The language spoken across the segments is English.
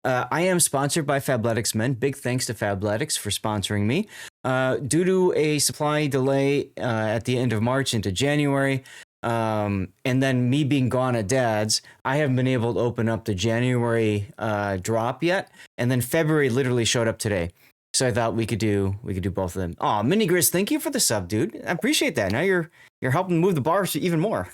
I am sponsored by Fabletics Men. Big thanks to Fabletics for sponsoring me. Due to a supply delay at the end of March into January, and then me being gone at Dad's, I haven't been able to open up the January drop yet. And then February literally showed up today. So I thought we could do both of them. Oh, Mini Grizz, thank you for the sub, dude. I appreciate that. Now you're helping move the bars even more.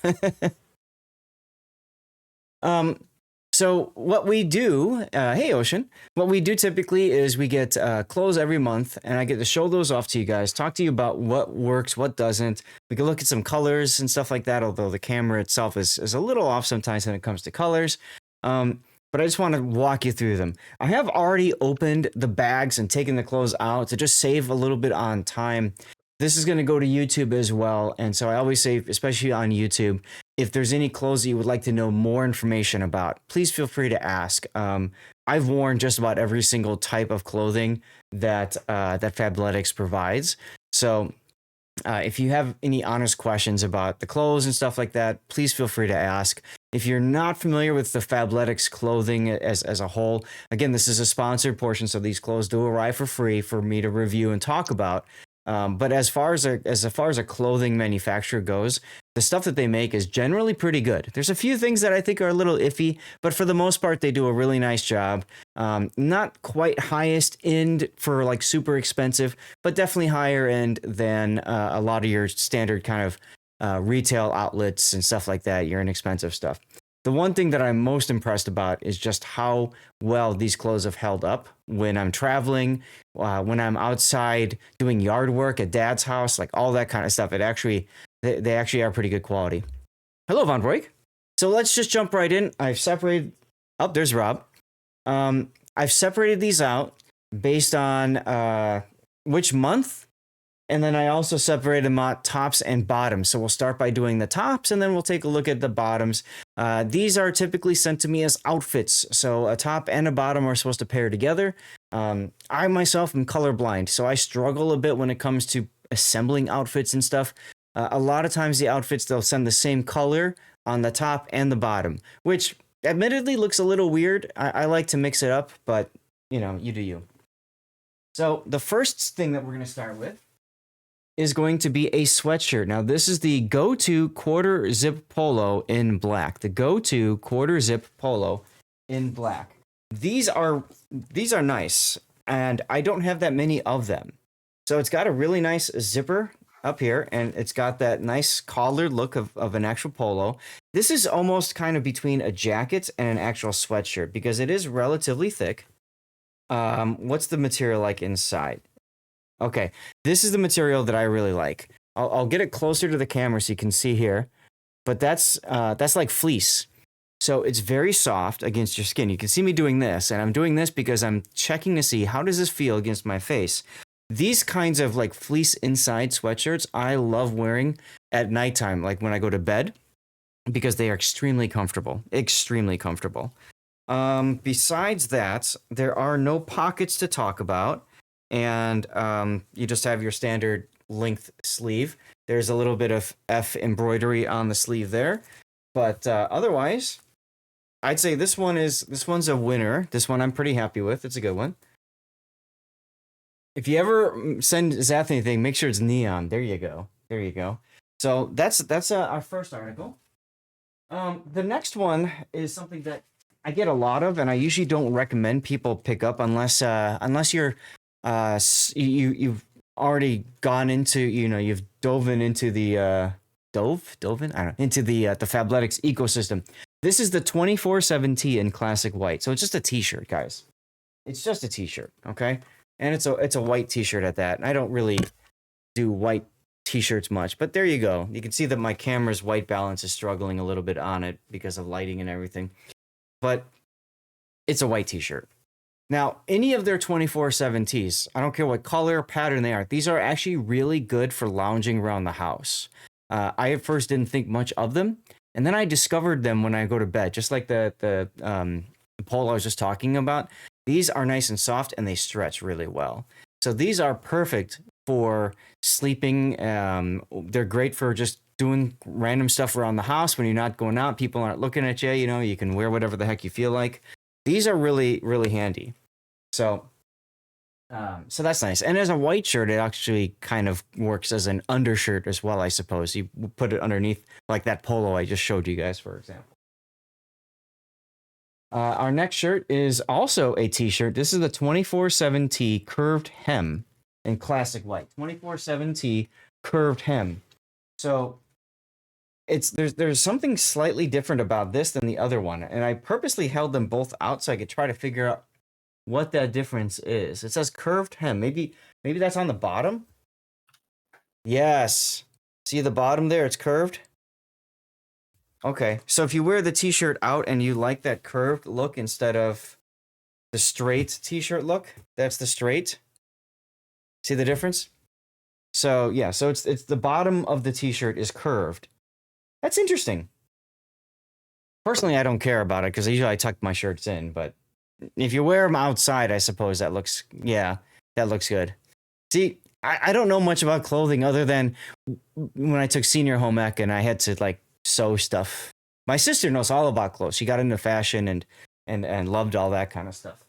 So what we do, hey Ocean, what we do typically is we get clothes every month, and I get to show those off to you guys, talk to you about what works, what doesn't. We can look at some colors and stuff like that, although the camera itself is a little off sometimes when it comes to colors. But I just want to walk you through them. I have already opened the bags and taken the clothes out to just save a little bit on time. This is going to go to YouTube as well. And so I always say, especially on YouTube, if there's any clothes that you would like to know more information about, please feel free to ask. I've worn just about every single type of clothing that Fabletics provides. So if you have any honest questions about the clothes and stuff like that, please feel free to ask. If you're not familiar with the Fabletics clothing as a whole, again, this is a sponsored portion, so these clothes do arrive for free for me to review and talk about. But as far as a clothing manufacturer goes, the stuff that they make is generally pretty good. There's a few things that I think are a little iffy, but for the most part, they do a really nice job. Not quite highest end for like super expensive, but definitely higher end than a lot of your standard kind of retail outlets and stuff like that, your inexpensive stuff. The one thing that I'm most impressed about is just how well these clothes have held up when I'm traveling, when I'm outside doing yard work at Dad's house, like all that kind of stuff. They actually are pretty good quality. Hello, Von Broik. So let's just jump right in. I've separated. Oh, there's Rob. I've separated these out based on which month. And then I also separated them out tops and bottoms. So we'll start by doing the tops, and then we'll take a look at the bottoms. These are typically sent to me as outfits. So a top and a bottom are supposed to pair together. I myself am colorblind, so I struggle a bit when it comes to assembling outfits and stuff. A lot of times the outfits, they'll send the same color on the top and the bottom, which admittedly looks a little weird. I like to mix it up, but you know, you do you. So the first thing that we're going to start with is going to be a sweatshirt. Now, this is the go-to quarter zip polo in black. The go-to quarter zip polo in black. These are nice, and I don't have that many of them. So it's got a really nice zipper up here, and it's got that nice collared look of an actual polo. This is almost kind of between a jacket and an actual sweatshirt because it is relatively thick. What's the material like inside? Okay, this is the material that I really like. I'll get it closer to the camera so you can see here, but that's like fleece. So it's very soft against your skin. You can see me doing this, and I'm doing this because I'm checking to see how does this feel against my face. These kinds of like fleece inside sweatshirts, I love wearing at nighttime, like when I go to bed, because they are extremely comfortable, extremely comfortable. Besides that, there are no pockets to talk about. And you just have your standard length sleeve. There's a little bit of F embroidery on the sleeve there. But otherwise, I'd say this one's a winner. This one I'm pretty happy with. It's a good one. If you ever send Zath anything, make sure it's neon. There you go. There you go. So that's our first article. The next one is something that I get a lot of, and I usually don't recommend people pick up unless you're you've already gone into, you've dove into the into the Fabletics ecosystem. This is the 24/7 tee in classic white. So it's just a t-shirt, guys. It's just a t-shirt, okay? And it's a white t-shirt at that. And I don't really do white t-shirts much, but there you go. You can see that my camera's white balance is struggling a little bit on it because of lighting and everything. But it's a white t-shirt. Now, any of their 24/7 tees, I don't care what color or pattern they are, these are actually really good for lounging around the house. I at first didn't think much of them, and then I discovered them when I go to bed, just like the polo I was just talking about. These are nice and soft, and they stretch really well. So these are perfect for sleeping. They're great for just doing random stuff around the house when you're not going out. People aren't looking at you. You can wear whatever the heck you feel like. These are really, really handy. So, so that's nice. And as a white shirt, it actually kind of works as an undershirt as well, I suppose. You put it underneath, like that polo I just showed you guys, for example. Our next shirt is also a t-shirt. This is the 24/7 Tee curved hem in classic white. 24/7 Tee curved hem. So there's something slightly different about this than the other one, and I purposely held them both out so I could try to figure out what that difference is. It says curved hem. Maybe that's on the bottom. Yes. See the bottom there? It's curved. Okay, so if you wear the t-shirt out and you like that curved look instead of the straight t-shirt look, that's the straight. See the difference? So yeah, so it's the bottom of the t-shirt is curved. That's interesting. Personally, I don't care about it because usually I tuck my shirts in, but if you wear them outside, I suppose that looks, yeah, that looks good. See, I don't know much about clothing other than when I took senior home ec and I had to like sew stuff. My sister knows all about clothes. She got into fashion and loved all that kind of stuff.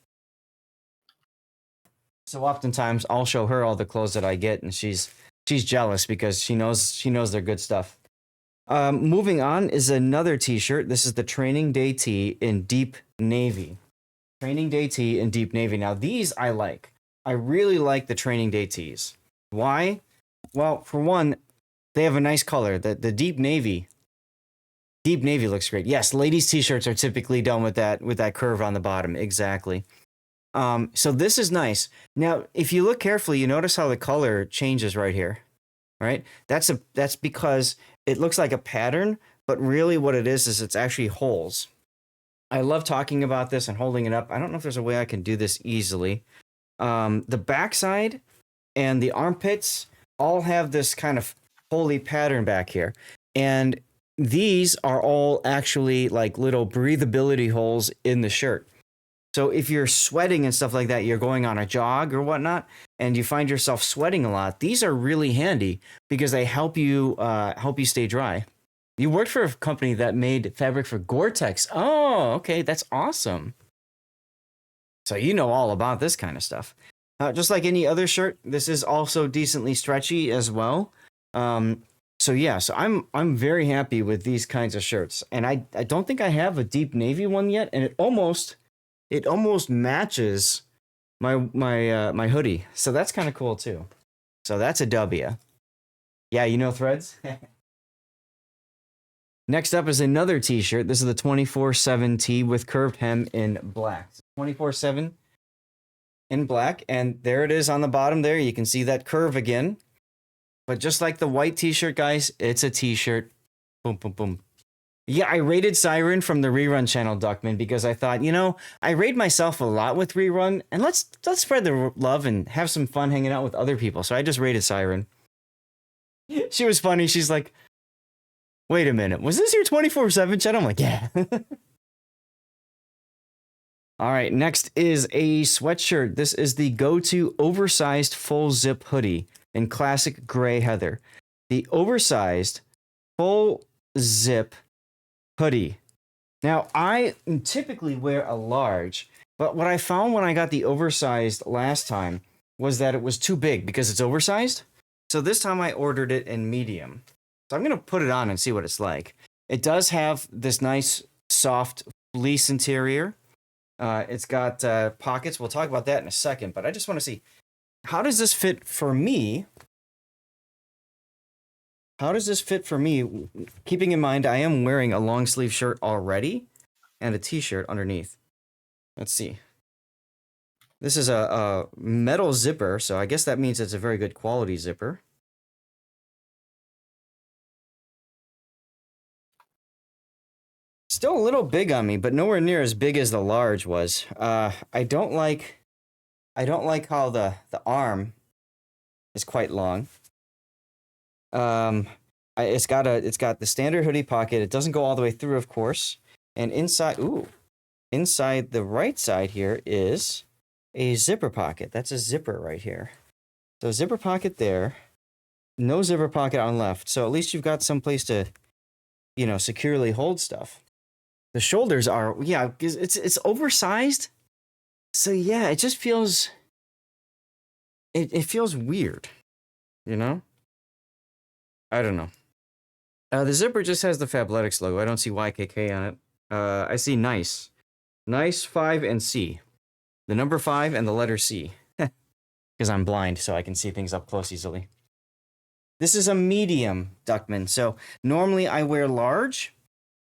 So oftentimes I'll show her all the clothes that I get, and she's jealous because she knows they're good stuff. Moving on is another t-shirt. This is the Training Day Tee in deep navy. Training Day Tee in deep navy. Now these I like. I really like the Training Day tees. Why? Well, for one, they have a nice color. The deep navy. Deep navy looks great. Yes, ladies' t-shirts are typically done with that curve on the bottom. Exactly. So this is nice. Now, if you look carefully, you notice how the color changes right here. Right? That's because it looks like a pattern, but really what it is it's actually holes. I love talking about this and holding it up. I don't know if there's a way I can do this easily. The backside and the armpits all have this kind of holy pattern back here. And these are all actually like little breathability holes in the shirt. So if you're sweating and stuff like that, you're going on a jog or whatnot, and you find yourself sweating a lot, these are really handy because they help you stay dry. You worked for a company that made fabric for Gore-Tex. Oh, okay, that's awesome. So you know all about this kind of stuff. Just like any other shirt, this is also decently stretchy as well. So yeah, so I'm very happy with these kinds of shirts, and I don't think I have a deep navy one yet, and it almost matches my hoodie, so that's kind of cool too. So that's a W. Yeah, you know threads. Next up is another t-shirt. This is the 24/7 Tee with curved hem in black. 24/7 in black, and there it is on the bottom there. You can see that curve again. But just like the white t-shirt, guys, it's a t-shirt. Boom, boom, boom. Yeah, I rated Siren from the Rerun channel, Duckman, because I thought, I raid myself a lot with Rerun, and let's spread the love and have some fun hanging out with other people. So I just rated Siren. She was funny. She's like, wait a minute, was this your 24/7 channel? I'm like, yeah. All right, next is a sweatshirt. This is the go-to oversized full zip hoodie in classic gray heather. The oversized full zip hoodie. Now, I typically wear a large, but what I found when I got the oversized last time was that it was too big because it's oversized. So this time I ordered it in medium. So I'm going to put it on and see what it's like. It does have this nice soft fleece interior. It's got pockets. We'll talk about that in a second, but I just want to see, how does this fit for me? How does this fit for me? Keeping in mind, I am wearing a long sleeve shirt already and a t-shirt underneath. Let's see. This is a metal zipper, so I guess that means it's a very good quality zipper. Still a little big on me, but nowhere near as big as the large was. I don't like how the arm is quite long. It's got the standard hoodie pocket. It doesn't go all the way through, of course. And inside the right side here is a zipper pocket. That's a zipper right here. So zipper pocket there. No zipper pocket on left. So at least you've got some place to, securely hold stuff. The shoulders are, yeah, it's oversized. So yeah, it just feels, it feels weird, you know? I don't know. The zipper just has the Fabletics logo. I don't see YKK on it. I see nice. Nice 5 and C. The number 5 and the letter C. Because I'm blind, so I can see things up close easily. This is a medium Duckman. So normally I wear large,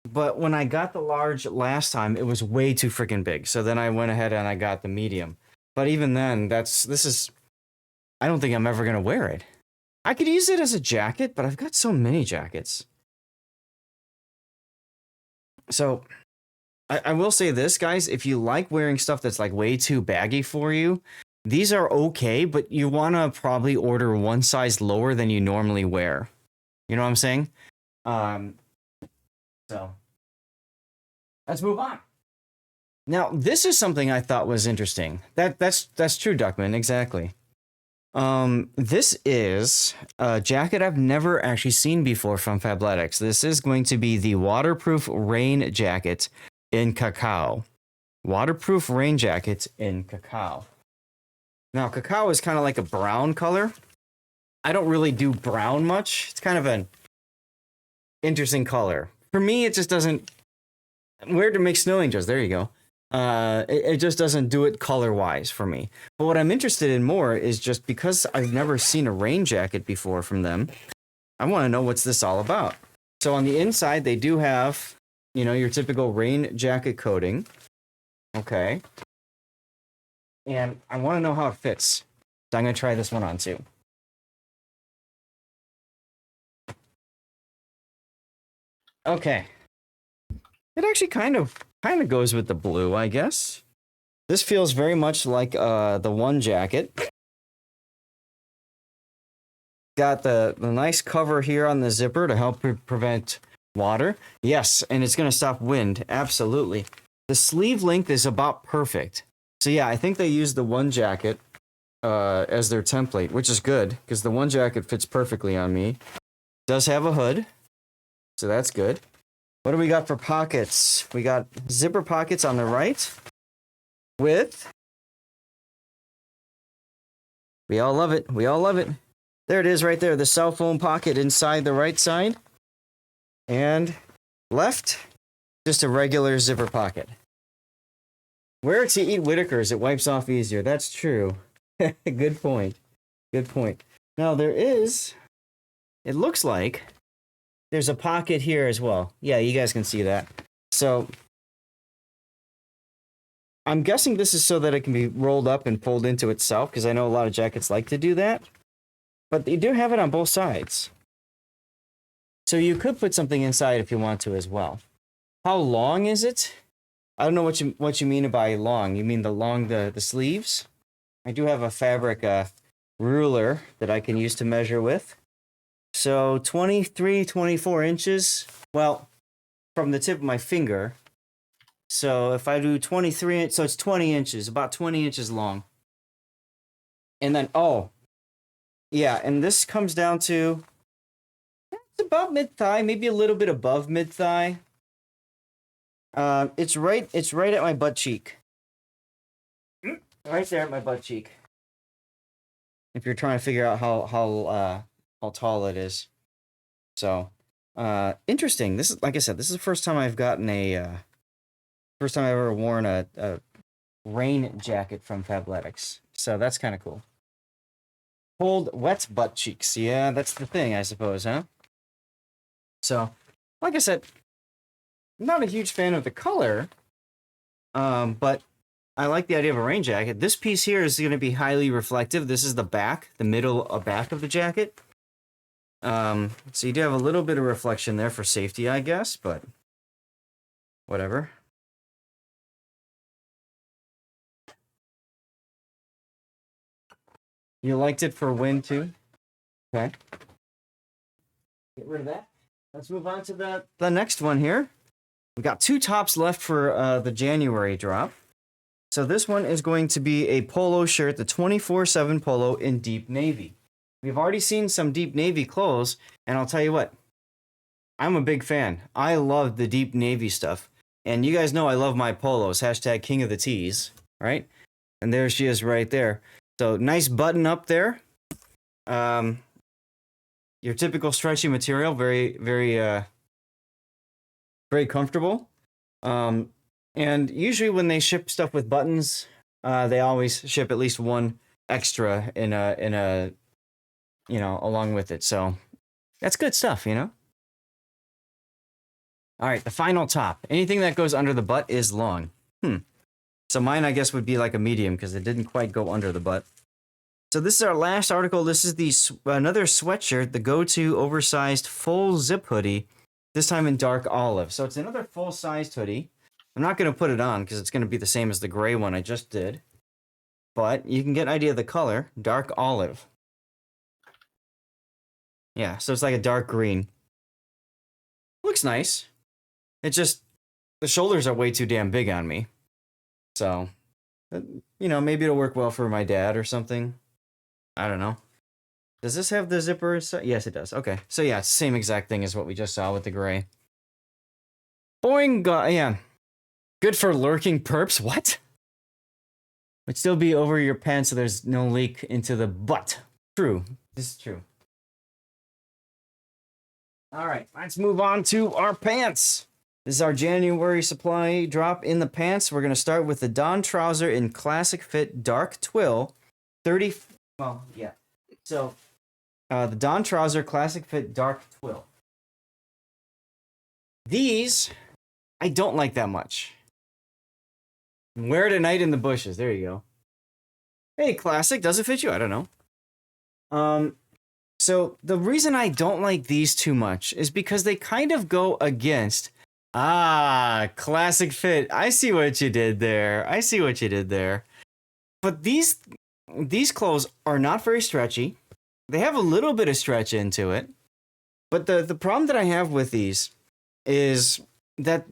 but when I got the large last time, it was way too freaking big. So then I went ahead and I got the medium. But even then, I don't think I'm ever going to wear it. I could use it as a jacket, but I've got so many jackets. So I will say this, guys, if you like wearing stuff that's like way too baggy for you, these are okay, but you want to probably order one size lower than you normally wear. You know what I'm saying? So let's move on. Now, this is something I thought was interesting. That's true, Duckman, exactly. This is a jacket I've never actually seen before from Fabletics. This is going to be the waterproof rain jacket in Cacao. Waterproof rain jacket in Cacao. Now, Cacao is kind of like a brown color. I don't really do brown much. It's kind of an interesting color. For me, it just doesn't... Where to make snow angels? There you go. It just doesn't do it color-wise for me. But what I'm interested in more is just because I've never seen a rain jacket before from them, I want to know what's this all about. So on the inside, they do have, you know, your typical rain jacket coating. Okay. And I want to know how it fits. So I'm going to try this one on too. Okay. It actually kind of goes with the blue, I guess. This feels very much like the One jacket. Got the nice cover here on the zipper to help prevent water. Yes, and it's going to stop wind. Absolutely. The sleeve length is about perfect. So yeah, I think they used the One jacket as their template, which is good because the One jacket fits perfectly on me. Does have a hood, so that's good. What do we got for pockets? We got zipper pockets on the right with... We all love it. We all love it. There it is right there. The cell phone pocket inside the right side. And left, just a regular zipper pocket. Where to eat Whitakers, it wipes off easier. That's true. Good point. Good point. Now there is... It looks like... There's a pocket here as well. Yeah, you guys can see that. So, I'm guessing this is so that it can be rolled up and pulled into itself, because I know a lot of jackets like to do that. But you do have it on both sides. So you could put something inside if you want to as well. How long is it? I don't know what you mean by long. You mean the sleeves? I do have a fabric ruler that I can use to measure with. So 23, 24 inches, well, from the tip of my finger. So if I do 23, so it's 20 inches, about 20 inches long. And then, oh, yeah, and this comes down to, it's about mid-thigh, maybe a little bit above mid-thigh. It's right at my butt cheek. Right there at my butt cheek. If you're trying to figure out how tall it is. So, interesting. This is, like I said, this is the first time I've gotten first time I've ever worn a rain jacket from Fabletics. So that's kind of cool. Cold, wet butt cheeks. Yeah, that's the thing, I suppose, huh? So, like I said, I'm not a huge fan of the color, but I like the idea of a rain jacket. This piece here is going to be highly reflective. This is the back, the middle back of the jacket. So you do have a little bit of reflection there for safety, I guess, but whatever. You liked it for wind too? Okay. Get rid of that. Let's move on to the next one here. We've got 2 tops left for the January drop. So this one is going to be a polo shirt, the 24/7 polo in deep navy. We've already seen some deep navy clothes, and I'll tell you what, I'm a big fan. I love the deep navy stuff. And you guys know I love my polos, hashtag king of the tees, right? And there she is right there. So nice button up there. Your typical stretchy material, very, very, very comfortable. And usually when they ship stuff with buttons, they always ship at least one extra in a, you know, along with it. So that's good stuff, you know? All right, the final top. Anything that goes under the butt is long. So mine, I guess, would be like a medium because it didn't quite go under the butt. So this is our last article. This is the another sweatshirt, the go-to oversized full zip hoodie, this time in dark olive. So it's another full-sized hoodie. I'm not going to put it on because it's going to be the same as the gray one I just did. But you can get an idea of the color, dark olive. Yeah, so it's like a dark green. Looks nice. It's just, the shoulders are way too damn big on me. So, you know, maybe it'll work well for my dad or something. I don't know. Does this have the zipper? Yes, it does. Okay. So yeah, it's the same exact thing as what we just saw with the gray. Boing, yeah. Good for lurking perps. What? Would still be over your pants so there's no leak into the butt. True. This is true. All right, let's move on to our pants. This is our January supply drop in the pants. We're going to start with the Don Trouser in Classic Fit Dark Twill. 30, well, yeah. So, the Don Trouser Classic Fit Dark Twill. These, I don't like that much. Wear it at night in the bushes. There you go. Hey, Classic, does it fit you? I don't know. So the reason I don't like these too much is because they kind of go against, classic fit. I see what you did there. I see what you did there. But these clothes are not very stretchy. They have a little bit of stretch into it. But the problem that I have with these is that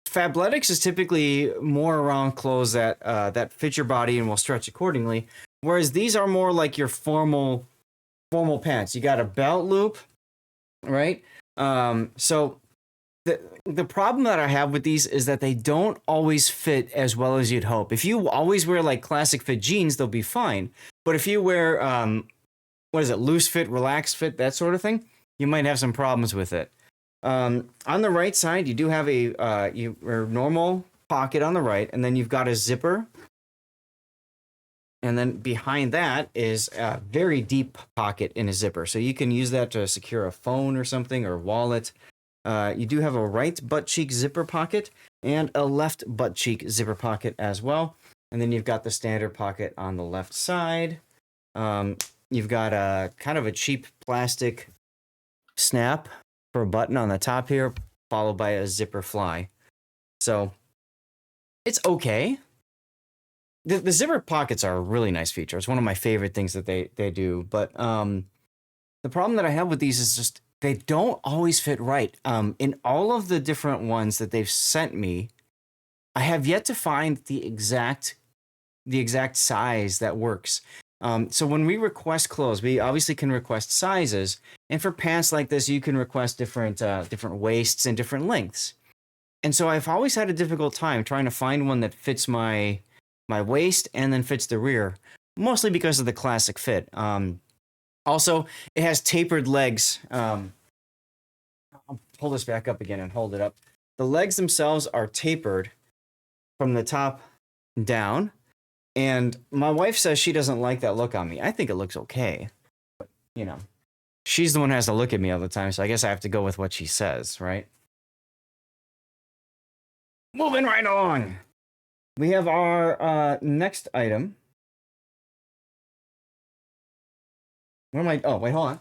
Fabletics is typically more around clothes that that fit your body and will stretch accordingly, whereas these are more like your formal pants. You got a belt loop, right? So the problem that I have with these is that they don't always fit as well as you'd hope. If you always wear like classic fit jeans, they'll be fine. But if you wear loose fit, relaxed fit, that sort of thing, you might have some problems with it. On the right side, you do have your normal pocket on the right, and then you've got a zipper. And then behind that is a very deep pocket in a zipper. So you can use that to secure a phone or something, or wallet. You do have a right butt cheek zipper pocket and a left butt cheek zipper pocket as well. And then you've got the standard pocket on the left side. You've got a kind of a cheap plastic snap for a button on the top here, followed by a zipper fly. So it's okay. The zipper pockets are a really nice feature. It's one of my favorite things that they do. But the problem that I have with these is just they don't always fit right. In all of the different ones that they've sent me, I have yet to find the exact size that works. So when we request clothes, we obviously can request sizes. And for pants like this, you can request different waists and different lengths. And so I've always had a difficult time trying to find one that fits my waist and then fits the rear, mostly because of the classic fit. Also, it has tapered legs. I'll pull this back up again and hold it up. The legs themselves are tapered from the top down. And my wife says she doesn't like that look on me. I think it looks okay. But, you know, she's the one who has to look at me all the time, so I guess I have to go with what she says, right? Moving right along. We have our next item. Where am I? Oh, wait, hold on.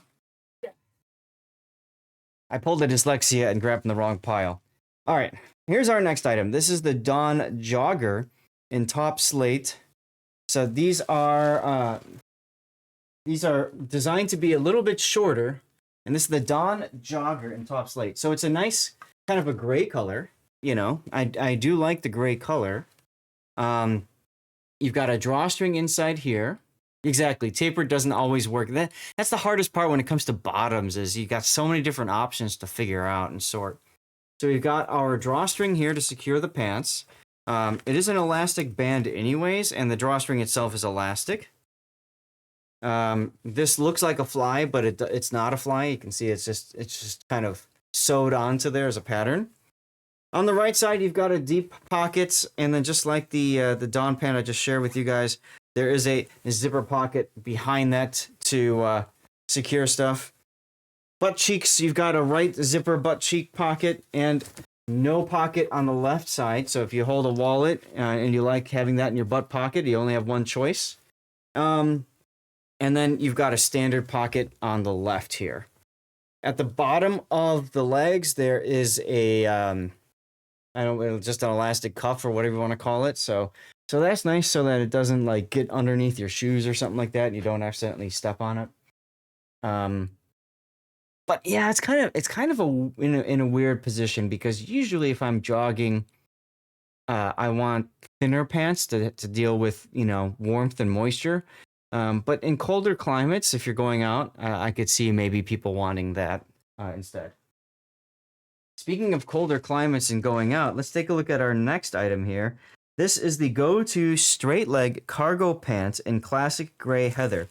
I pulled a dyslexia and grabbed from the wrong pile. All right, here's our next item. This is the One Jogger in Taupe Slate. So these are designed to be a little bit shorter, and this is the One Jogger in Taupe Slate. So it's a nice kind of a gray color. You know, I do like the gray color. You've got a drawstring inside here. Exactly. Tapered doesn't always work. That's the hardest part when it comes to bottoms is you got so many different options to figure out and sort. So we've got our drawstring here to secure the pants. It is an elastic band anyways, and the drawstring itself is elastic. This looks like a fly, but it's not a fly. You can see it's just kind of sewed onto there as a pattern. On the right side, you've got a deep pocket, and then just like the Dawn pant I just shared with you guys, there is a zipper pocket behind that to secure stuff. Butt cheeks, you've got a right zipper butt cheek pocket and no pocket on the left side. So if you hold a wallet and you like having that in your butt pocket, you only have one choice. And then you've got a standard pocket on the left here. At the bottom of the legs, there is a just an elastic cuff or whatever you want to call it. So that's nice so that it doesn't like get underneath your shoes or something like that and you don't accidentally step on it. But yeah, it's kind of in a weird position because usually if I'm jogging, I want thinner pants to deal with, you know, warmth and moisture. But in colder climates, if you're going out, I could see maybe people wanting that instead. Speaking of colder climates and going out, let's take a look at our next item here. This is the go-to straight leg cargo pants in classic gray heather.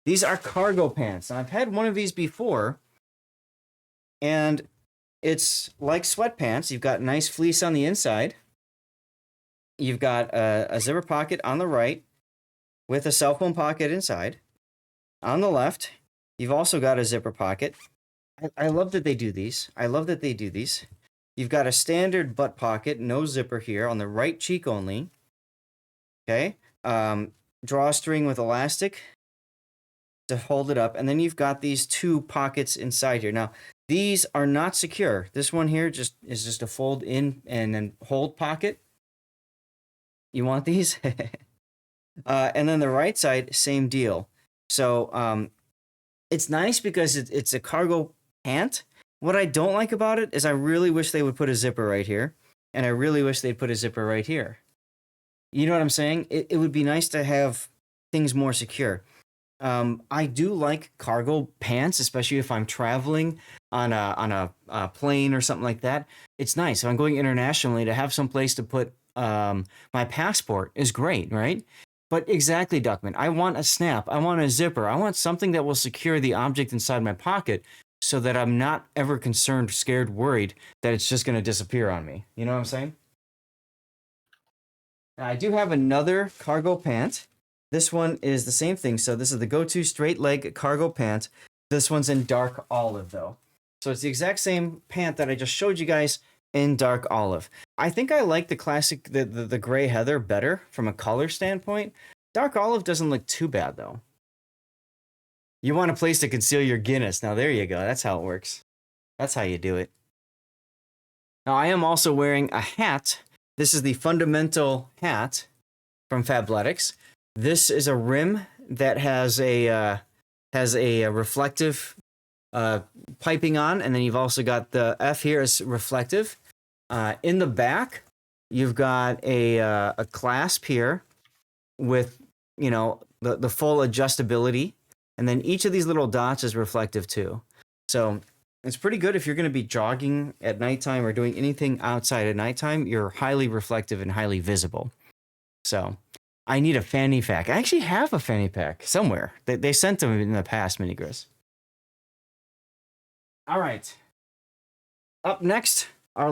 These are cargo pants. Now, I've had one of these before. And it's like sweatpants. You've got nice fleece on the inside. You've got a zipper pocket on the right with a cell phone pocket inside. On the left, you've also got a zipper pocket. I love that they do these. You've got a standard butt pocket, no zipper here, on the right cheek only. Okay. Drawstring with elastic to hold it up. And then you've got these two pockets inside here. Now, these are not secure. This one here is just a fold in and then hold pocket. You want these? And then the right side, same deal. So it's nice because it's a cargo pant. What I don't like about it is I really wish they would put a zipper right here. And I really wish they'd put a zipper right here. You know what I'm saying? It would be nice to have things more secure. I do like cargo pants, especially if I'm traveling on a plane or something like that. It's nice. If I'm going internationally, to have some place to put my passport is great, right? But exactly, Duckman, I want a snap. I want a zipper. I want something that will secure the object inside my pocket so that I'm not ever concerned, scared, worried that it's just going to disappear on me. You know what I'm saying? Now, I do have another cargo pant. This one is the same thing. So this is the go-to straight leg cargo pant. This one's in dark olive though. So it's the exact same pant that I just showed you guys in dark olive. I think I like the classic, the gray heather better from a color standpoint. Dark olive doesn't look too bad though. You want a place to conceal your Guinness. Now there you go. That's how it works. That's how you do it. Now I am also wearing a hat. This is the fundamental hat from Fabletics. This is a rim that has a reflective piping on, and then you've also got the F here is reflective. In the back, you've got a clasp here with, you know, the full adjustability, and then each of these little dots is reflective too. So it's pretty good if you're going to be jogging at nighttime or doing anything outside at nighttime. You're highly reflective and highly visible. So I need a fanny pack. I actually have a fanny pack somewhere. They sent them in the past, Minigris. All right. Up next, our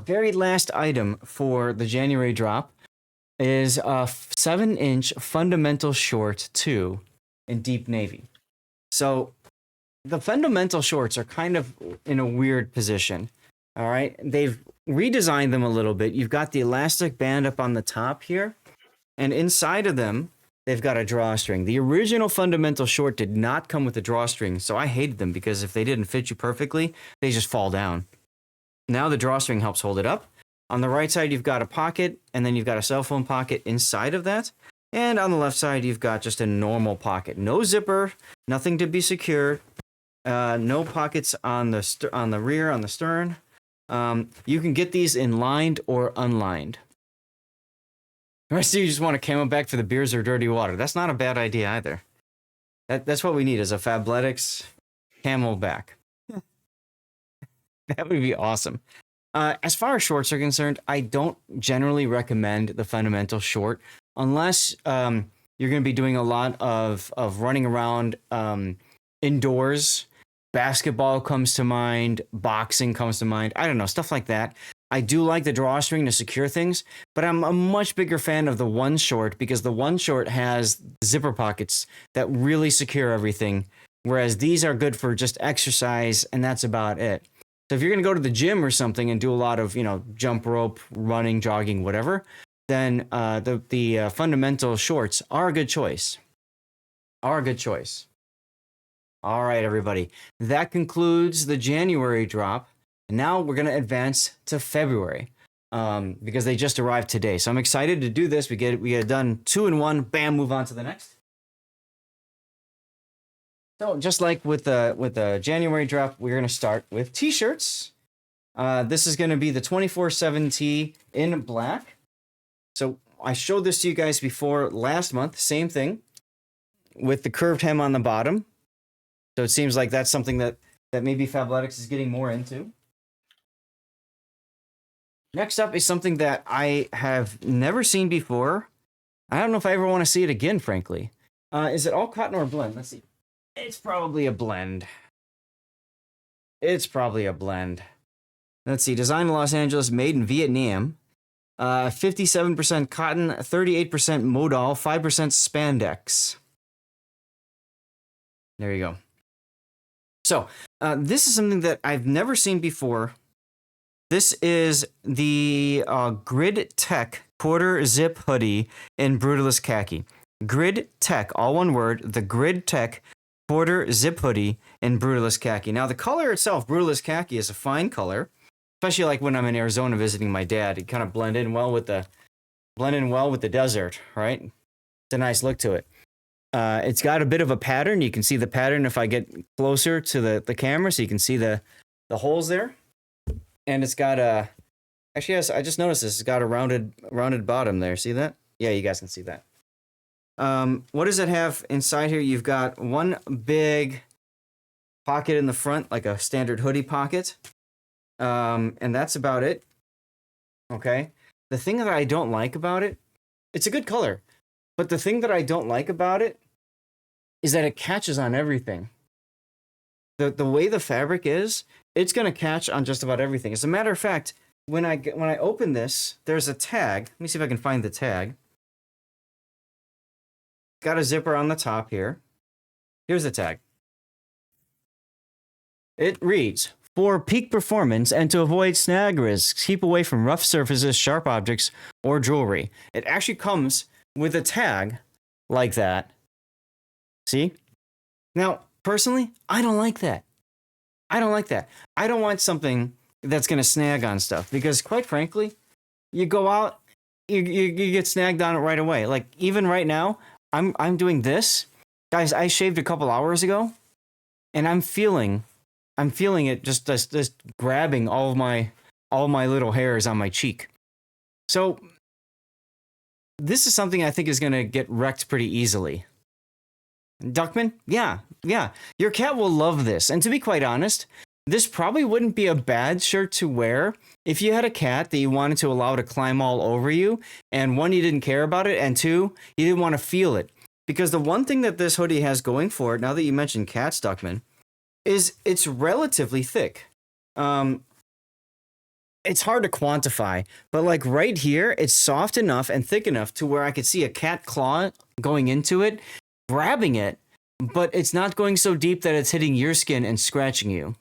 very last item for the January drop is a 7-inch fundamental short 2 in deep navy. So the fundamental shorts are kind of in a weird position. All right. They've redesigned them a little bit. You've got the elastic band up on the top here, and inside of them, they've got a drawstring. The original fundamental short did not come with a drawstring, so I hated them because if they didn't fit you perfectly, they just fall down. Now the drawstring helps hold it up. On the right side, you've got a pocket, and then you've got a cell phone pocket inside of that. And on the left side, you've got just a normal pocket. No zipper, nothing to be secured, no pockets on the rear, on the stern. You can get these in lined or unlined. The rest of you just want a camelback for the beers or dirty water. That's not a bad idea either. That's what we need is a Fabletics camelback. That would be awesome. As far as shorts are concerned, I don't generally recommend the fundamental short unless you're going to be doing a lot of running around indoors. Basketball comes to mind, boxing comes to mind. I don't know, stuff like that. I do like the drawstring to secure things, but I'm a much bigger fan of the one short because the one short has zipper pockets that really secure everything, whereas these are good for just exercise, and that's about it. So if you're going to go to the gym or something and do a lot of, jump rope, running, jogging, whatever, then the fundamental shorts are a good choice. Are a good choice. All right, everybody. That concludes the January drop. And now we're going to advance to February because they just arrived today. So I'm excited to do this. We get it done 2 in 1. Bam, move on to the next. So just like with the January drop, we're going to start with t-shirts. This is going to be the 24/7 tee in black. So I showed this to you guys before last month. Same thing with the curved hem on the bottom. So it seems like that's something that maybe Fabletics is getting more into. Next up is something that I have never seen before. I don't know if I ever want to see it again, frankly. Is it all cotton or blend? Let's see. It's probably a blend. It's probably a blend. Let's see. Designed in Los Angeles, made in Vietnam. 57% cotton, 38% modal, 5% spandex. There you go. So, this is something that I've never seen before. This is the Gridtech quarter zip hoodie in Brutalist Khaki. Gridtech, all one word, the Gridtech quarter zip hoodie in Brutalist Khaki. Now, the color itself, Brutalist Khaki, is a fine color, especially like when I'm in Arizona visiting my dad. It kind of blend in well with the desert, right? It's a nice look to it. It's got a bit of a pattern. You can see the pattern if I get closer to the camera, so you can see the holes there. And it's got a, actually, yes, I just noticed this. It's got a rounded bottom there. See that? Yeah, you guys can see that. What does it have inside here? You've got one big pocket in the front, like a standard hoodie pocket. And that's about it. Okay. The thing that I don't like about it, it's a good color, but the thing that I don't like about it is that it catches on everything. The way the fabric is, it's going to catch on just about everything. As a matter of fact, when I open this, there's a tag. Let me see if I can find the tag. Got a zipper on the top here. Here's the tag. It reads, "For peak performance and to avoid snag risks, keep away from rough surfaces, sharp objects, or jewelry." It actually comes with a tag like that. See? Now, personally, I don't like that. I don't like that. I don't want something that's going to snag on stuff because, quite frankly, you go out, you get snagged on it right away. Like, even right now, I'm doing this. Guys, I shaved a couple hours ago, and I'm feeling it just grabbing all my little hairs on my cheek. So this is something I think is going to get wrecked pretty easily. Duckman? Yeah. Your cat will love this. And to be quite honest, this probably wouldn't be a bad shirt to wear if you had a cat that you wanted to allow to climb all over you. And one, you didn't care about it. And two, you didn't want to feel it. Because the one thing that this hoodie has going for it, now that you mentioned cats, Duckman, is it's relatively thick. It's hard to quantify, but like right here, it's soft enough and thick enough to where I could see a cat claw going into it, grabbing it, but it's not going so deep that it's hitting your skin and scratching you.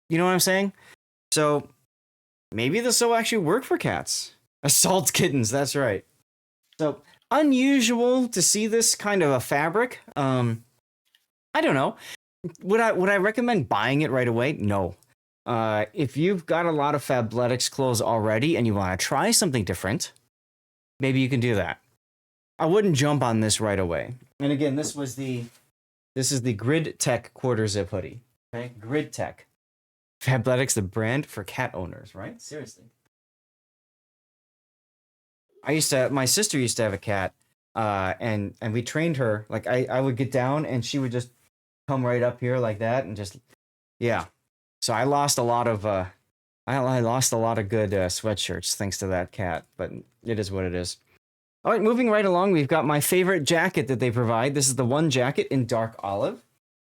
You know what I'm saying? So maybe this will actually work for cats. Assault kittens, that's right. So unusual to see this kind of a fabric. I don't know. Would I recommend buying it right away? No. If you've got a lot of Fabletics clothes already and you want to try something different, maybe you can do that. I wouldn't jump on this right away. And again, this is the Gridtech quarter zip hoodie. Okay, Gridtech. Fabletics, the brand for cat owners, right? Seriously. My sister used to have a cat, and we trained her. Like I would get down and she would just come right up here like that and just, yeah. So I lost a lot of I lost a lot of good sweatshirts thanks to that cat, but it is what it is. All right, moving right along, we've got my favorite jacket that they provide. This is the One Jacket in dark olive.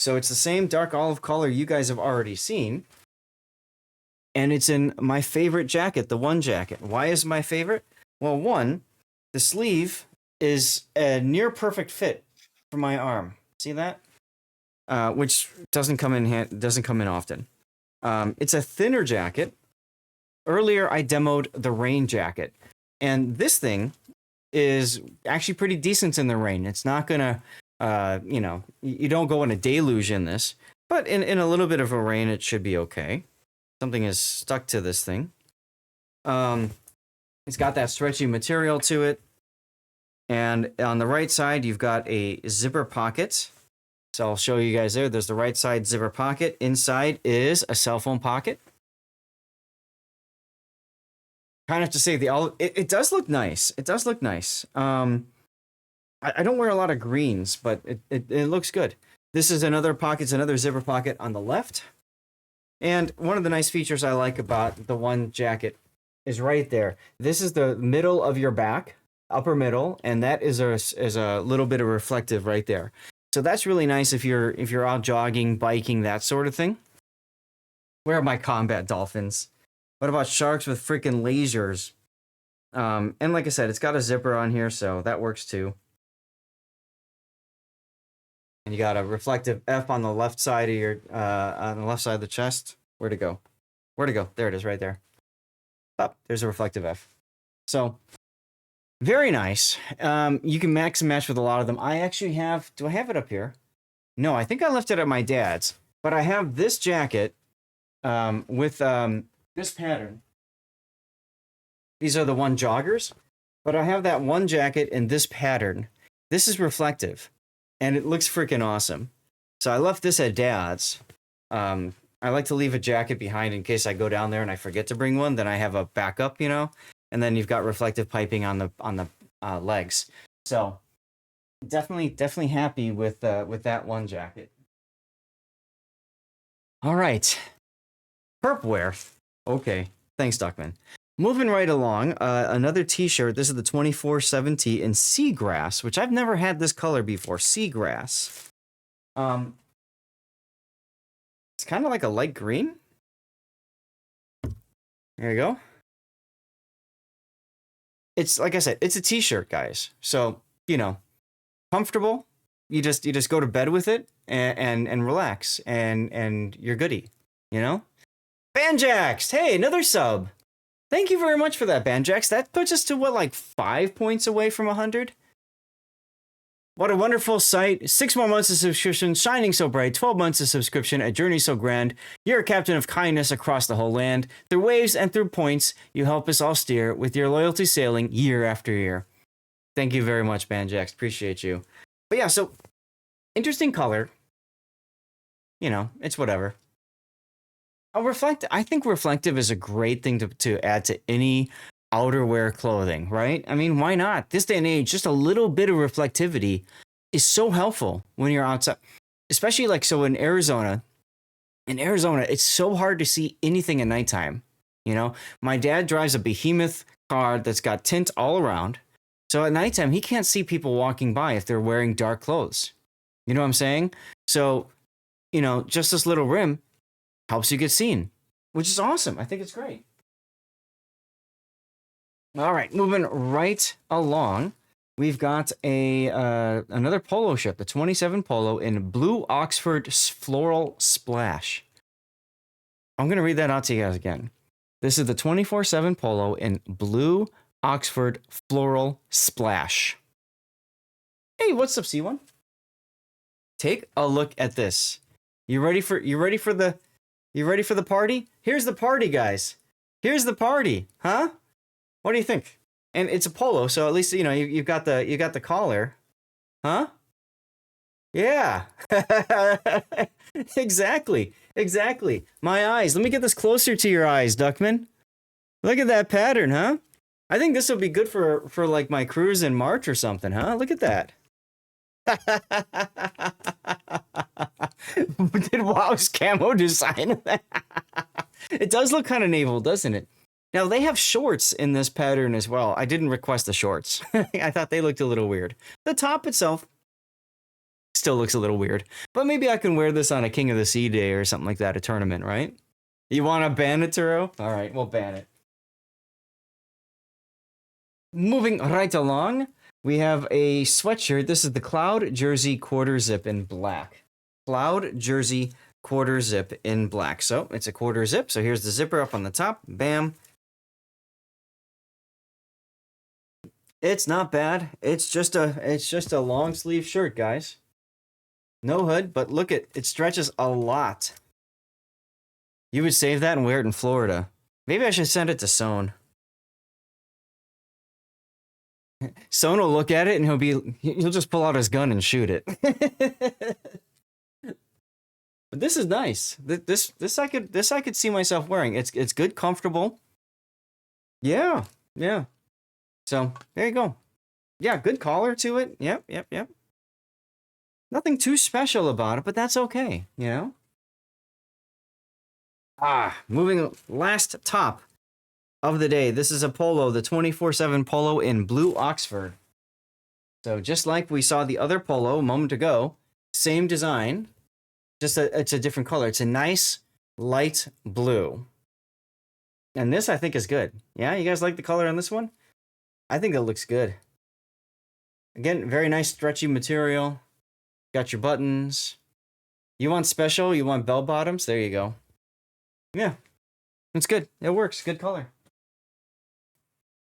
So it's the same dark olive color you guys have already seen. And it's in my favorite jacket, the One Jacket. Why is it my favorite? Well, one, the sleeve is a near perfect fit for my arm. See that? Which doesn't come in often. It's a thinner jacket. Earlier, I demoed the rain jacket, and this thing is actually pretty decent in the rain. It's not gonna, you don't go in a deluge in this, but in a little bit of a rain, it should be okay. Something is stuck to this thing. It's got that stretchy material to it, and on the right side, you've got a zipper pocket. So I'll show you guys there. There's the right side zipper pocket. Inside is a cell phone pocket. Kind of have to say it does look nice. It does look nice. I don't wear a lot of greens, but it looks good. This is another pocket. It's another zipper pocket on the left. And one of the nice features I like about the One Jacket is right there. This is the middle of your back, upper middle, and that is a little bit of reflective right there. So that's really nice if you're out jogging, biking, that sort of thing. Where are my combat dolphins? What about sharks with freaking lasers? And like I said, it's got a zipper on here, so that works too. And you got a reflective F on the left side of your the chest. Where'd it go? Where'd it go? There it is, right there. Oh, there's a reflective F. So very nice. You can mix and match with a lot of them. I actually have. Do I have it up here? No, I think I left it at my dad's. But I have this jacket with this pattern. These are the One Joggers. But I have that One Jacket in this pattern. This is reflective. And it looks freaking awesome. So I left this at dad's. I like to leave a jacket behind in case I go down there and I forget to bring one. Then I have a backup, you know. And then you've got reflective piping on the legs. So definitely happy with that One Jacket. All right, perpwear. Okay, thanks, Duckman. Moving right along, another T-shirt. This is the 24/7 tee in Seagrass, which I've never had this color before. Seagrass. It's kind of like a light green. There you go. It's like I said, it's a T-shirt, guys. So, you know, comfortable. You just go to bed with it and relax and you're goody, you know? Banjax, hey, another sub. Thank you very much for that, Banjax. That puts us to what, like 5 points away from 100? What a wonderful sight. 6 more months of subscription, shining so bright. 12 months of subscription, a journey so grand. You're a captain of kindness across the whole land. Through waves and through points, you help us all steer with your loyalty sailing year after year. Thank you very much, Banjax. Appreciate you. But yeah, so interesting color. You know, it's whatever. I think reflective is a great thing to add to any outerwear clothing, right? I mean, why not? This day and age, just a little bit of reflectivity is so helpful when you're outside, especially like so in Arizona. In Arizona, it's so hard to see anything at nighttime. You know, my dad drives a behemoth car that's got tint all around. So at nighttime, he can't see people walking by if they're wearing dark clothes. You know what I'm saying? So, you know, just this little rim helps you get seen, which is awesome. I think it's great. All right, moving right along, we've got another polo shirt, the 27 Polo in blue Oxford floral splash. I'm going to read that out to you guys again. This is the 24/7 Polo in blue Oxford floral splash. Hey, what's up, C1? Take a look at this. You ready for the party? Here's the party, guys. Here's the party, huh? What do you think? And it's a polo, so at least you know you got the collar, huh? Yeah, exactly. My eyes. Let me get this closer to your eyes, Duckman. Look at that pattern, huh? I think this will be good for like my cruise in March or something, huh? Look at that. Did WoW's camo design that? It does look kind of naval, doesn't it? Now, they have shorts in this pattern as well. I didn't request the shorts. I thought they looked a little weird. The top itself still looks a little weird. But maybe I can wear this on a King of the Sea day or something like that, a tournament, right? You want to ban it, Turo? All right, we'll ban it. Moving right along, we have a sweatshirt. This is the Cloud Jersey Quarter Zip in black. Cloud Jersey Quarter Zip in black. So it's a quarter zip. So here's the zipper up on the top. Bam. It's not bad. It's just a long sleeve shirt, guys. No hood, but look it stretches a lot. You would save that and wear it in Florida. Maybe I should send it to Sohn. Sohn will look at it and he'll just pull out his gun and shoot it. But this is nice. This I could see myself wearing. It's good, comfortable. Yeah. So there you go. Yeah, good collar to it. Yep. Nothing too special about it, but that's okay, you know? Moving last top of the day. This is a Polo, the 24/7 Polo in blue Oxford. So just like we saw the other Polo a moment ago, same design, just it's a different color. It's a nice light blue. And this I think is good. Yeah, you guys like the color on this one? I think it looks good. Again, very nice stretchy material. Got your buttons. You want special? You want bell bottoms? There you go. Yeah, it's good. It works. Good color.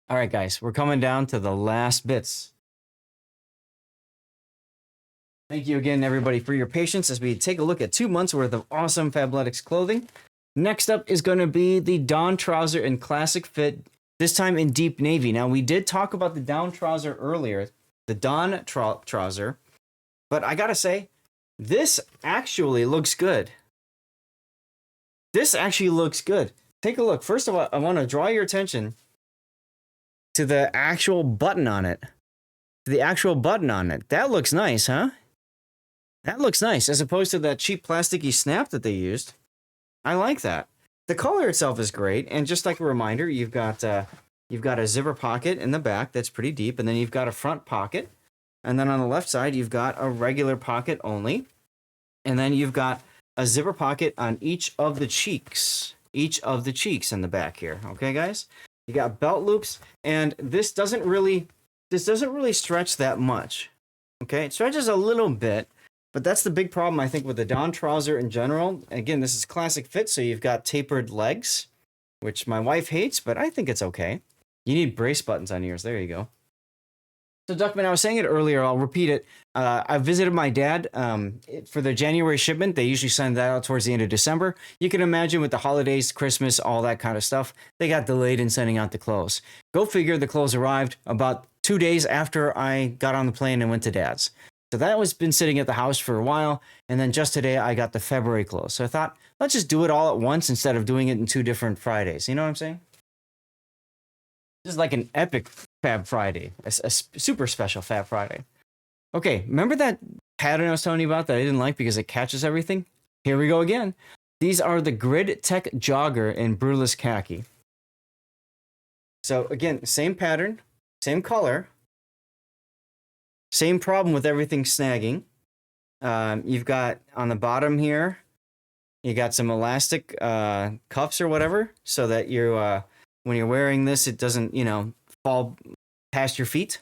All right, guys, we're coming down to the last bits. Thank you again, everybody, for your patience as we take a look at 2 months worth of awesome Fabletics clothing. Next up is going to be the Dawn trouser in classic fit, this time in deep navy. Now, we did talk about the Dawn trouser earlier, the Dawn trouser, but I gotta say, this actually looks good. This actually looks good. Take a look. First of all, I want to draw your attention to the actual button on it. That looks nice, huh? That looks nice, as opposed to that cheap plasticky snap that they used. I like that. The color itself is great, and just like a reminder, you've got a zipper pocket in the back that's pretty deep, and then you've got a front pocket, and then on the left side you've got a regular pocket only, and then you've got a zipper pocket on each of the cheeks in the back here. Okay, guys, you got belt loops, and this doesn't really stretch that much. Okay, it stretches a little bit. But that's the big problem, I think, with the Dawn trouser in general. Again, this is classic fit, so you've got tapered legs, which my wife hates, but I think it's okay. You need brace buttons on yours. There you go. So, Duckman, I was saying it earlier. I'll repeat it. I visited my dad for the January shipment. They usually send that out towards the end of December. You can imagine with the holidays, Christmas, all that kind of stuff, they got delayed in sending out the clothes. Go figure, the clothes arrived about 2 days after I got on the plane and went to Dad's. So that was been sitting at the house for a while, and then just today I got the February clothes. So I thought, let's just do it all at once instead of doing it in 2 different Fridays. You know what I'm saying? This is like an epic Fab Friday, a super special Fab Friday. Okay, remember that pattern I was telling you about that I didn't like because it catches everything? Here we go again. These are the Gridtech Jogger in Brutalist Khaki. So again, same pattern, same color. Same problem with everything snagging. You've got on the bottom here, you got some elastic cuffs or whatever, so that you when you're wearing this, it doesn't, fall past your feet.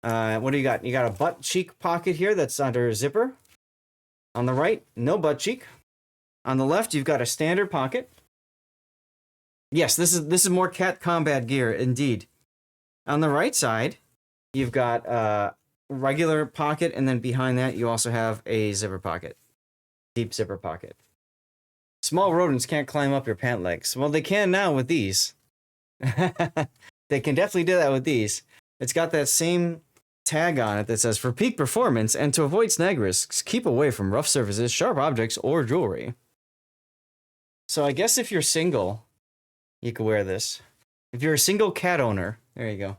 What do you got? You got a butt cheek pocket here that's under a zipper. On the right, no butt cheek. On the left, you've got a standard pocket. Yes, this is more cat combat gear indeed. On the right side, you've got regular pocket, and then behind that you also have a zipper pocket, deep zipper pocket. Small rodents can't climb up your pant legs. Well, they can now with these. They can definitely do that with these. It's got that same tag on it that says, for peak performance and to avoid snag risks, keep away from rough surfaces, sharp objects, or jewelry. So I guess if you're single, you could wear this. If you're a single cat owner, there you go.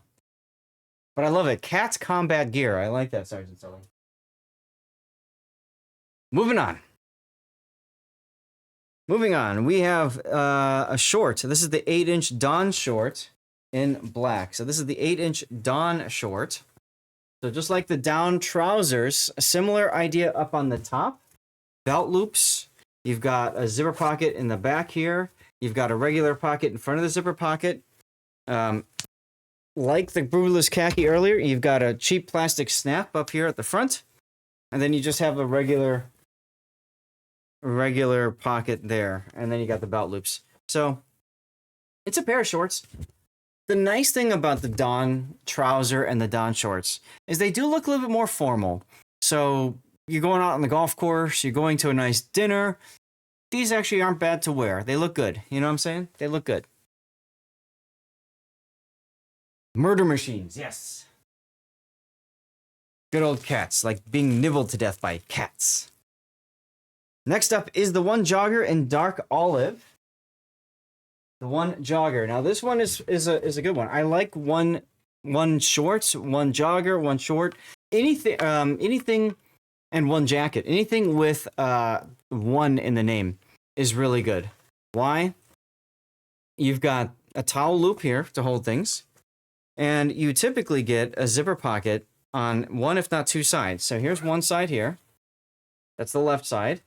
But I love it. Cat's combat gear. I like that, Sergeant Sully. moving on. Moving on, we have a short. So this is the 8-inch Dawn short in black. So this is the 8-inch Dawn short. So just like the down trousers, a similar idea up on the top. Belt loops. You've got a zipper pocket in the back here. You've got a regular pocket in front of the zipper pocket. Like the Brutalist Khaki earlier, you've got a cheap plastic snap up here at the front. And then you just have a regular pocket there. And then you got the belt loops. So it's a pair of shorts. The nice thing about the Dawn trouser and the Dawn shorts is they do look a little bit more formal. So you're going out on the golf course, you're going to a nice dinner. These actually aren't bad to wear. They look good. You know what I'm saying? They look good. Murder machines, yes. Good old cats, like being nibbled to death by cats. Next up is the One Jogger in dark olive. The One Jogger. Now this one is a good one. I like one shorts, One Jogger, one short, anything and one jacket. Anything with one in the name is really good. Why? You've got a towel loop here to hold things, and you typically get a zipper pocket on one, if not two sides. So here's one side here. That's the left side.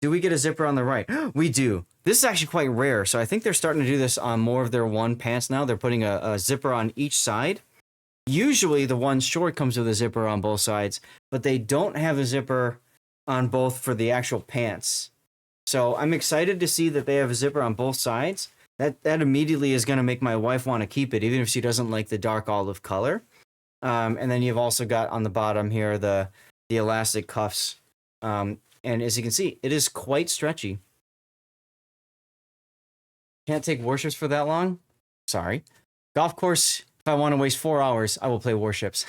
Do we get a zipper on the right? We do. This is actually quite rare, so I think they're starting to do this on more of their one pants now. They're putting a zipper on each side. Usually the one short comes with a zipper on both sides, but they don't have a zipper on both for the actual pants. So I'm excited to see that they have a zipper on both sides. That immediately is going to make my wife want to keep it, even if she doesn't like the dark olive color. And then you've also got on the bottom here the elastic cuffs. And as you can see, it is quite stretchy. Can't take warships for that long? Sorry. Golf course, if I want to waste 4 hours, I will play warships.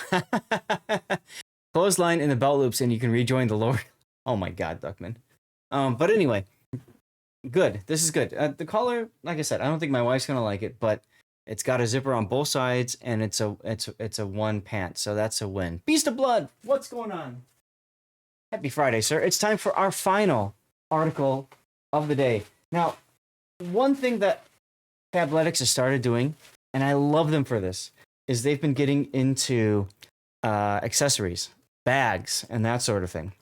Clothesline in the belt loops, and you can rejoin the lower. Oh my God, Duckman. But anyway, good. This is good. The color, like I said, I don't think my wife's gonna like it, but it's got a zipper on both sides, and it's a one pant, so that's a win. Beast of Blood, what's going on? Happy Friday, sir. It's time for our final article of the day. Now, one thing that Fabletics has started doing, and I love them for this, is they've been getting into accessories, bags, and that sort of thing.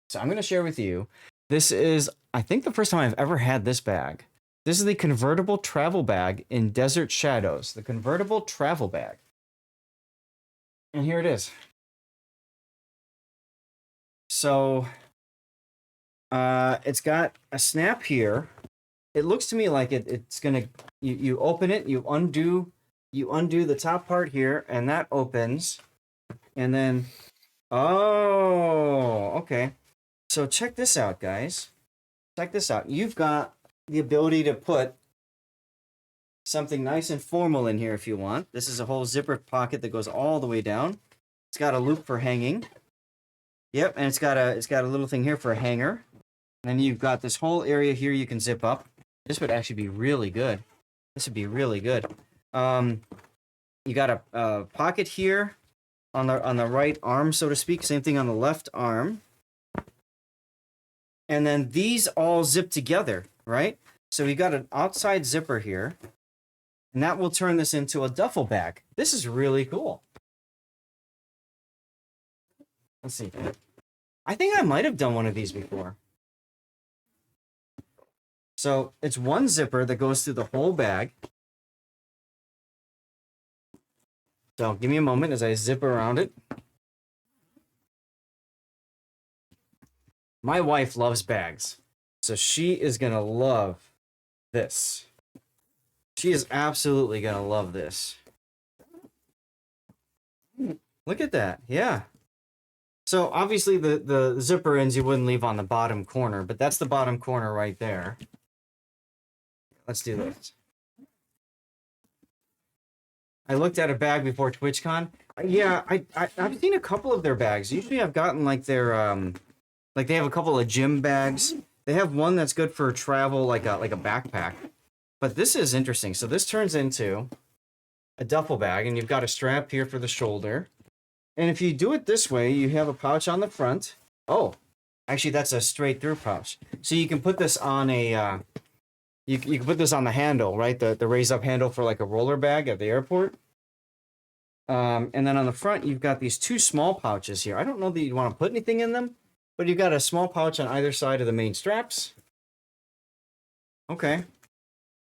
So I'm going to share with you. This is, I think, the first time I've ever had this bag. This is the convertible travel bag in Desert Shadows. The convertible travel bag. And here it is. So it's got a snap here. It looks to me like it's gonna, you open it, you undo the top part here, and that opens, and then, oh, okay. So check this out, guys. Check this out. You've got the ability to put something nice and formal in here if you want. This is a whole zipper pocket that goes all the way down. It's got a loop for hanging. Yep, and it's got a little thing here for a hanger. And then you've got this whole area here you can zip up. This would actually be really good. This would be really good. You got a pocket here on the right arm, so to speak. Same thing on the left arm. And then these all zip together, right? So we got an outside zipper here, and that will turn this into a duffel bag. This is really cool. Let's see. I think I might have done one of these before. So it's one zipper that goes through the whole bag. So give me a moment as I zip around it. My wife loves bags, so she is going to love this. She is absolutely going to love this. Look at that. Yeah. So obviously the zipper ends you wouldn't leave on the bottom corner, but that's the bottom corner right there. Let's do this. I looked at a bag before TwitchCon. Yeah, I've seen a couple of their bags. Usually I've gotten like their like they have a couple of gym bags. They have one that's good for travel, like a backpack. But this is interesting. So this turns into a duffel bag, and you've got a strap here for the shoulder. And if you do it this way, you have a pouch on the front. Oh, Actually, that's a straight through pouch. So you can put this on a, you can put this on the handle, right? The raise up handle for like a roller bag at the airport. And then on the front, you've got these two small pouches here. I don't know that you want to put anything in them, but you've got a small pouch on either side of the main straps. Okay.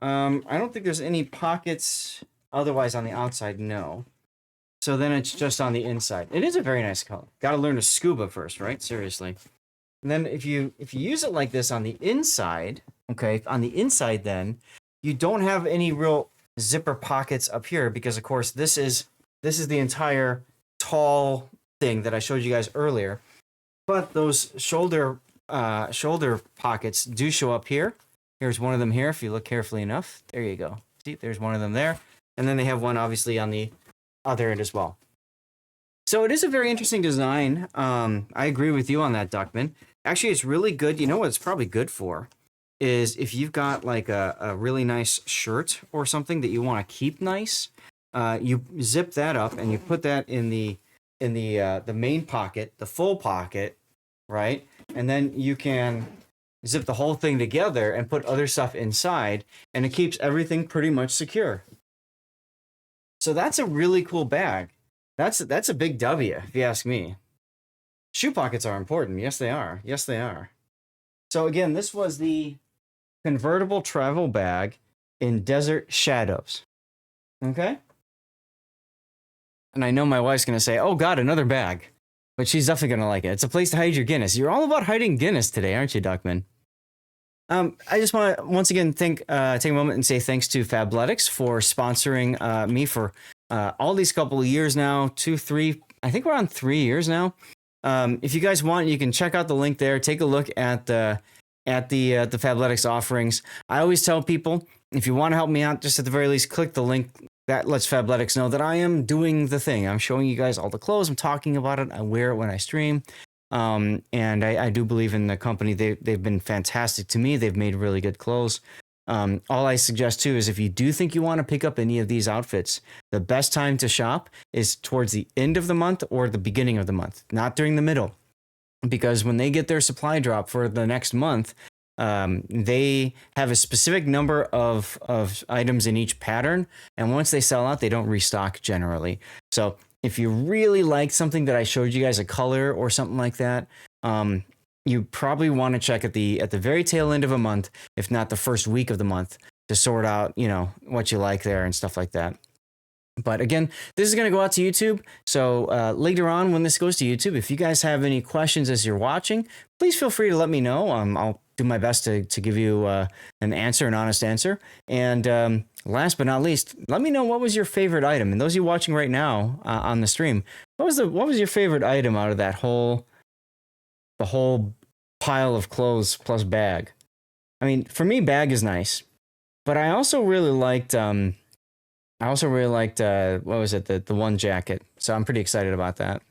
I don't think there's any pockets otherwise on the outside, no. So then it's just on the inside. It is a very nice color. Got to learn to scuba first, right? Seriously. And then if you use it like this on the inside, okay, on the inside then, you don't have any real zipper pockets up here because of course this is the entire tall thing that I showed you guys earlier. But those shoulder pockets do show up here. Here's one of them here if you look carefully enough. There you go. See, there's one of them there. And then they have one obviously on the other end as well. So it is a very interesting design. I agree with you on that, Duckman. Actually, it's really good. You know what it's probably good for is if you've got like a really nice shirt or something that you want to keep nice, you zip that up and you put that in the main pocket, the full pocket, right? And then you can zip the whole thing together and put other stuff inside, and it keeps everything pretty much secure. So that's a really cool bag. That's a big W, if you ask me. Shoe pockets are important. Yes, they are. Yes, they are. So again, this was the convertible travel bag in Desert Shadows. Okay? And I know my wife's going to say, oh God, another bag. But she's definitely going to like it. It's a place to hide your Guinness. You're all about hiding Guinness today, aren't you, Duckman? I just want to once again take a moment and say thanks to Fabletics for sponsoring me for all these couple of years now, 2, 3, I think we're on 3 years now. If you guys want, you can check out the link there. Take a look at the Fabletics offerings. I always tell people, if you want to help me out, just at the very least, click the link. That lets Fabletics know that I am doing the thing. I'm showing you guys all the clothes. I'm talking about it. I wear it when I stream. And I do believe in the company. They've been fantastic to me. They've made really good clothes. All I suggest too is if you do think you want to pick up any of these outfits, the best time to shop is towards the end of the month or the beginning of the month, not during the middle. Because when they get their supply drop for the next month, they have a specific number of items in each pattern. And once they sell out, they don't restock generally. So if you really like something that I showed you guys, a color or something like that, you probably want to check at the very tail end of a month, if not the first week of the month, to sort out, you know, what you like there and stuff like that. But again, this is going to go out to YouTube. So later on when this goes to YouTube, if you guys have any questions as you're watching, please feel free to let me know. I'll do my best to give you an answer, an honest answer. And last but not least, let me know what was your favorite item. And those of you watching right now on the stream, what was your favorite item out of the whole pile of clothes plus bag? I mean, for me, bag is nice, but I also really liked what was it? The one jacket. So I'm pretty excited about that.